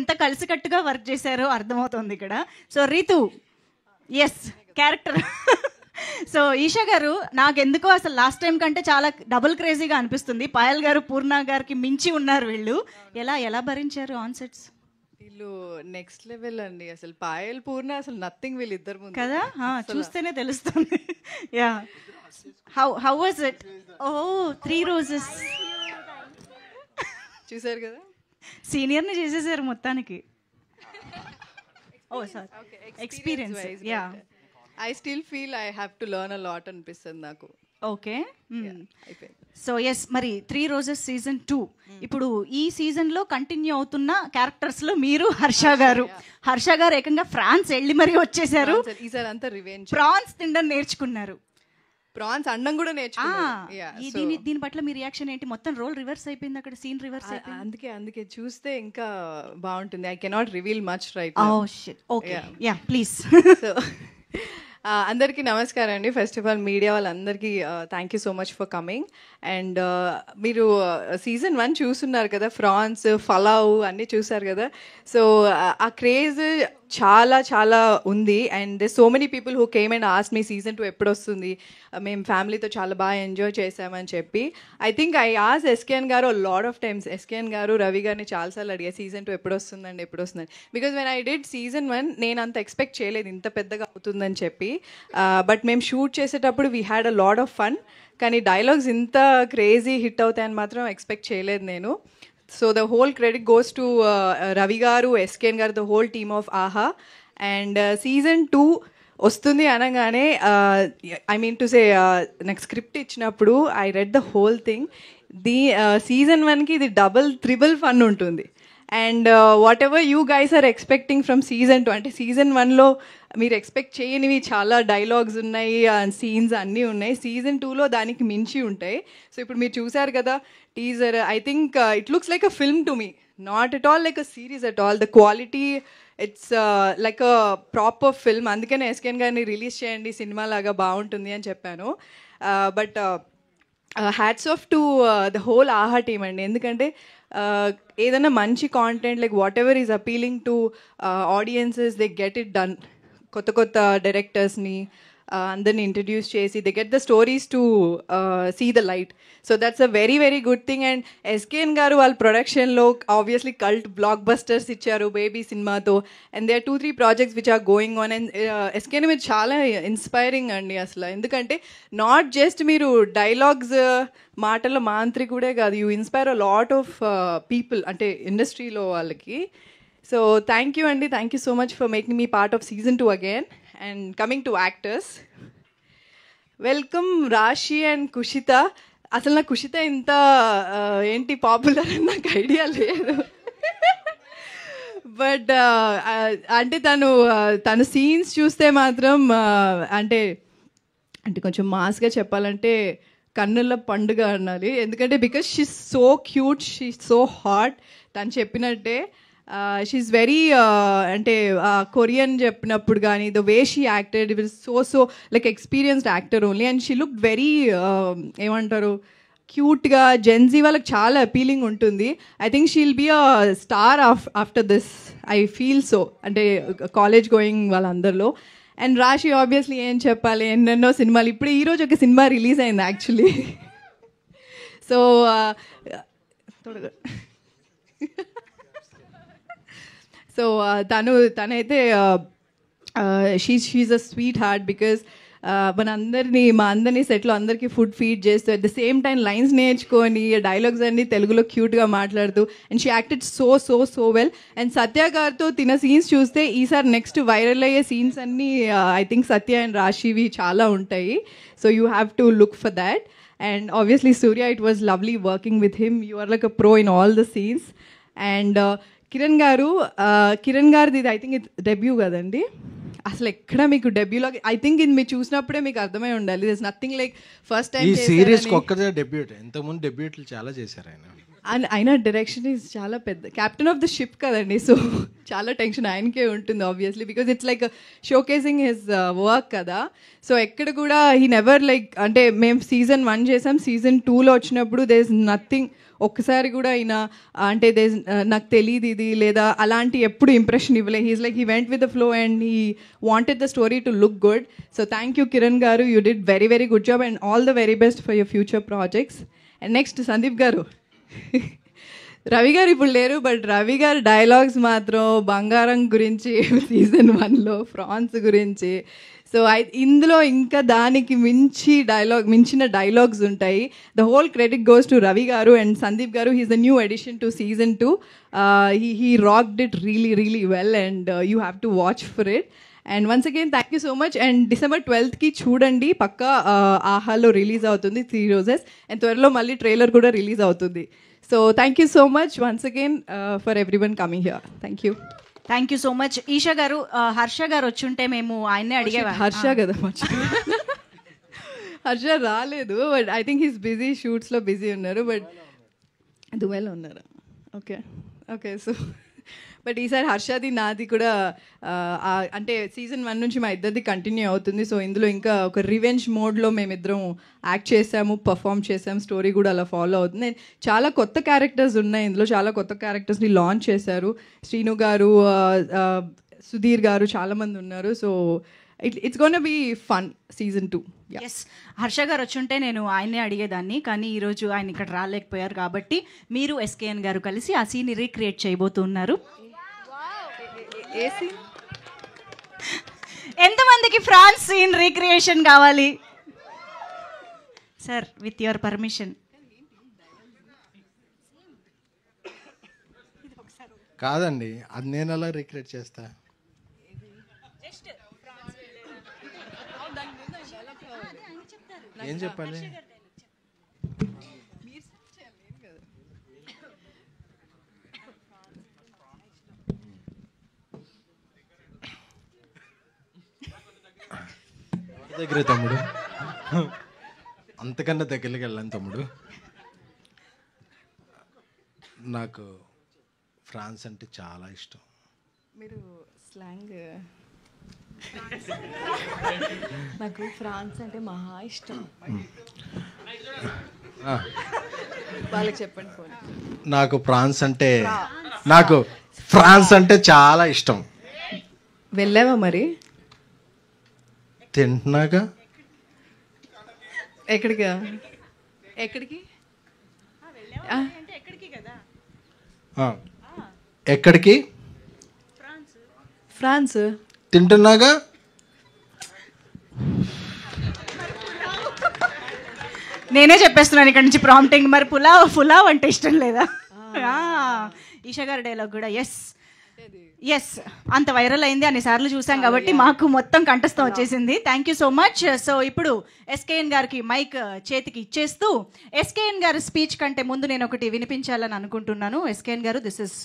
ఎంత కలిసికట్టుగా వర్క్ చేశారో అర్థమవుతుంది ఇక్కడ. సో రీతు, ఎస్ క్యారెక్టర్. సో ఈషా గారు, నాకెందుకో అసలు లాస్ట్ టైం కంటే చాలా డబుల్ క్రేజీగా అనిపిస్తుంది. పాయల్ గారు పూర్ణ గారికి మించి ఉన్నారు వీళ్ళు. ఎలా ఎలా భరించారు ఆన్ సెట్స్? వీళ్ళు నెక్స్ట్ లెవెల్ అండి. అసలు పాయల్ పూర్ణ అసలు నథింగ్ వీళ్ళిద్దరు ముందు కదా, చూస్తేనే తెలుస్తుంది. Yeah, how was it? Oh 3 roses చూసారు కదా, సీనియర్ని చేసేసారు మొత్తానికి. Oh sir, experience. Yeah, I still feel I have to learn a lot అనిపిస్తుంది నాకు. ఓకే. అయిపోయింది. సో ఎస్, మరి 3 రోజెస్ సీజన్ 2 ఇప్పుడు ఈ సీజన్ లో కంటిన్యూ అవుతున్న క్యారెక్టర్స్ లో మీరు హర్ష గారు. హర్ష గారు ఏకంగా ఫ్రాన్స్ వెళ్ళి మరీ వచ్చేసారు. ఈసారి అంతా రివెంజ్. ప్రాన్స్ తినడం నేర్చుకున్నారు. ప్రాన్స్ అన్నం కూడా నేర్చుకున్నారు. దీని పట్ల మీ రియాక్షన్ ఏంటి? మొత్తం రోల్ రివర్స్ అయిపోయింది అక్కడ, సీన్ రివర్స్ అయిపోయింది. అందుకే చూస్తే ఇంకా బాగుంటుంది. I cannot reveal much right. Okay, yeah please. So అందరికీ నమస్కారం అండి. ఫస్ట్ ఆఫ్ ఆల్ మీడియా వాళ్ళందరికీ thank you so much for coming. And మీరు సీజన్ 1 చూస్తున్నారు కదా, ఫ్రాన్స్ ఫలావ్ అన్నీ చూసారు కదా. సో ఆ క్రేజ్ చాలా చాలా ఉంది. And so many people who came and asked me season 2 ఎప్పుడు వస్తుంది, మేము ఫ్యామిలీతో చాలా బాగా ఎంజాయ్ చేసామని చెప్పి. I think I ask SKN గారు లాట్ ఆఫ్ టైమ్స్. ఎస్కేఎన్ గారు రవి గారిని చాలాసార్లు అడిగా సీజన్ 2 ఎప్పుడు వస్తుందండి, ఎప్పుడు వస్తుందని. Because when I did season 1 నేను అంత ఎక్స్పెక్ట్ చేయలేదు ఇంత పెద్దగా అవుతుందని చెప్పి. బట్ మేము షూట్ చేసేటప్పుడు we had a lot of fun. కానీ డైలాగ్స్ ఇంత క్రేజీ హిట్ అవుతాయని మాత్రం ఎక్స్పెక్ట్ చేయలేదు నేను. So the whole credit goes to Ravi గారు, ఎస్కేఎన్ గారు, ద హోల్ టీమ్ ఆఫ్ ఆహా. అండ్ సీజన్ 2 వస్తుంది అనగానే ఐ మీన్ టు సే నాకు స్క్రిప్ట్ ఇచ్చినప్పుడు I read the whole thing. Season 1కి ఇది డబుల్ త్రిబుల్ ఫన్ ఉంటుంది. And whatever you guys are expecting from season 2, అంటే సీజన్ 1లో మీరు ఎక్స్పెక్ట్ చేయనివి చాలా డైలాగ్స్ ఉన్నాయి, సీన్స్ అన్నీ ఉన్నాయి. సీజన్ 2లో దానికి మించి ఉంటాయి. సో ఇప్పుడు మీరు చూసారు కదా teaser, I think it looks like a film to me, not at all like a series at all. The quality, it's like a proper film. అందుకనే ఎస్కేఎన్ గారిని రిలీజ్ చేయండి సినిమా లాగా బాగుంటుంది అని చెప్పాను. But hats off to the whole ఆహా team అండి. ఎందుకంటే ఏదైనా మంచి content like what ever is appealing to audiences, they get it done. కొత్త కొత్త డైరెక్టర్స్ని అందరిని ఇంట్రడ్యూస్ చేసి they get the stories to see the light. So that's a very very good thing. And SKN గారు వాళ్ళ ప్రొడక్షన్లో ఆబ్వియస్లీ కల్ట్ బ్లాక్ బస్టర్స్ ఇచ్చారు Baby సినిమాతో. And they are 2-3 projects which are going on. And SKN మీరు చాలా inspiring అండి అసలు. ఎందుకంటే నాట్ జస్ట్ మీరు డైలాగ్స్ మాటల మాంత్రికుడే కాదు, you inspire a lot of people, అంటే ఇండస్ట్రీలో వాళ్ళకి. సో థ్యాంక్ యూ అండి, thank you so much for making me part of season 2 again. And coming to actors, welcome రాశి అండ్ కుషిత. అసలు నాకు కుషిత ఇంత ఏంటి పాపులర్ అని నాకు ఐడియా లేదు. బట్ అంటే తను సీన్స్ చూస్తే మాత్రం అంటే కొంచెం మాస్గా చెప్పాలంటే కన్నుల పండుగ అనాలి. ఎందుకంటే because she so cute, she so hot. తను చెప్పినట్టే షీఈస్ వెరీ అంటే కొరియన్ చెప్పినప్పుడు కానీ the way she acted, it was so like experienced actor only. And she look very ఏమంటారు క్యూట్గా. జెన్జీ వాళ్ళకి చాలా అపీలింగ్ ఉంటుంది. I think she'll be a star after this, I feel so, అంటే college going వాళ్ళందరిలో. And Rashi obviously ఏం చెప్పాలి, ఎన్నెన్నో సినిమాలు. ఇప్పుడు ఈరోజు ఒక సినిమా రిలీజ్ అయింది యాక్చువల్లీ. సో సో తనైతే she a sweetheart. Because మా అందరినీ సెట్లో అందరికీ ఫుడ్ ఫీడ్ చేస్తూ at the same time lines నేర్చుకొని డైలాగ్స్ అన్నీ తెలుగులో క్యూట్గా మాట్లాడుతూ. And she acted so well. And Satya గారితో తిన సీన్స్ చూస్తే ఈసారి నెక్స్ట్ వైరల్ అయ్యే సీన్స్ అన్నీ ఐ థింక్ సత్య అండ్ రాశివి చాలా ఉంటాయి. So you have to look for that. And obviously Surya, it was lovely working with him. You are like a pro in all the scenes. And Kiran గారిది I think ఇది debut కదండి. అసలు ఎక్కడ మీకు డెబ్యూలో I think ఇది మీరు చూసినప్పుడే మీకు అర్థమై ఉండాలి. This nothing like first time ఈ సిరీస్ ఒక్కదే డెబ్యూట్. ఇంతకుముందు డెబ్యూట్లు చాలా చేశారు ఆయన. అండ్ ఆయన డైరెక్షన్ ఈజ్ చాలా పెద్ద క్యాప్టెన్ ఆఫ్ ద షిప్ కదండి, సో చాలా టెన్షన్ ఆయనకే ఉంటుంది obviously, because it's like showcasing his work కదా. సో ఎక్కడ కూడా హీ నెవర్ లైక్, అంటే మేము సీజన్ 1 చేసాం, సీజన్ 2లో వచ్చినప్పుడు దే ఇస్ నథింగ్, ఒక్కసారి కూడా ఆయన అంటే దే నాకు తెలియదు ఇది లేదా అలాంటి ఎప్పుడు ఇంప్రెషన్ ఇవ్వలే. He's like he went with the flow and he wanted the story to look good. So thank you Kiran garu, you did very very good job and all the very best for your future projects. And next Sandeep garu. Ravi గారు ఇప్పుడు లేరు, but Ravi గారు dialogues మాత్రం బంగారం గురించి season 1లో France గురించి. So ఇందులో ఇంకా దానికి మించిన డైలాగ్స్ ఉంటాయి. The whole credit goes to Ravi గారు అండ్ సందీప్ గారు. He's the new edition to season 2. He rocked it really really well and you have to watch for it. And once again thank you so much. And December 12th చూడండి, పక్కా ఆహాలో release అవుతుంది 3 roses, and త్వరలో మళ్ళీ trailer కూడా release అవుతుంది. So thank you so much once again for everyone coming here. Thank you. Thank you so much. Eesha గారు, హర్ష గారు వచ్చుంటే మేము ఆయన్నే అడిగేవా. హర్ష కదా హర్ష రాలేదు, but I think he's busy, షూట్స్లో బిజీ ఉన్నారు, బట్ దుబాయ్లో ఉన్నారు. Okay okay. సో బట్ ఈసారి హర్షది నాది కూడా అంటే సీజన్ 1 నుంచి మా ఇద్దరిది కంటిన్యూ అవుతుంది. సో ఇందులో ఇంకా ఒక రివెంజ్ మోడ్లో మేమిద్దరం యాక్ట్ చేసాము, పర్ఫామ్ చేసాము, స్టోరీ కూడా అలా ఫాలో అవుతుంది. చాలా కొత్త క్యారెక్టర్స్ ఉన్నాయి ఇందులో, చాలా కొత్త క్యారెక్టర్స్ని లాంచ్ చేశారు. శ్రీను గారు, సుధీర్ గారు, చాలామంది ఉన్నారు. So it's gonna be fun season 2. Yes, Harsha గారు వచ్చుంటే నేను ఆయన్నే అడిగేదాన్ని, కానీ ఈరోజు ఆయన ఇక్కడ రాలేకపోయారు కాబట్టి మీరు SKN గారు కలిసి ఆ సీన్ని రీక్రియేట్ చేయబోతున్నారు. ఎంతమందికి ఫ్రాన్స్ సీన్ రీక్రియేషన్ కావాలి సార్? With your permission. కాదండి, అది నేను అలా రీక్రియేట్ చేస్తా. ఏం చెప్పాలి? దగ్గర తమ్ముడు, అంతకన్నా దగ్గరికి వెళ్ళాను తమ్ముడు. నాకు ఫ్రాన్స్ అంటే చాలా ఇష్టం. మీరు స్లాంగ్ నాకు ఫ్రాన్స్ అంటే మహా ఇష్టం. వాళ్ళకి చెప్పండి ఫోన్. నాకు ఫ్రాన్స్ అంటే చాలా ఇష్టం. వెళ్ళావా మరి? తింటున్నాగా. ఎక్కడికి? ఎక్కడికి? ఫ్రాన్స్. తింటున్నాగా. నేనే చెప్పేస్తున్నాను ఇక్కడ నుంచి ప్రాంప్టింగ్. మరి పులావ్ అంటే ఇష్టం లేదా? ఈషా గారి డైలాగ్ కూడా ఎస్ అంత వైరల్ అయింది, అన్నిసార్లు చూసాం కాబట్టి మాకు మొత్తం కంఠస్థం వచ్చేసింది. Thank you so much. So ఇప్పుడు SKN గారికి మైక్ చేతికి ఇచ్చేస్తూ SKN గారి స్పీచ్ కంటే ముందు నేను ఒకటి వినిపించాలని అనుకుంటున్నాను. SKN గారు, దిస్ ఇస్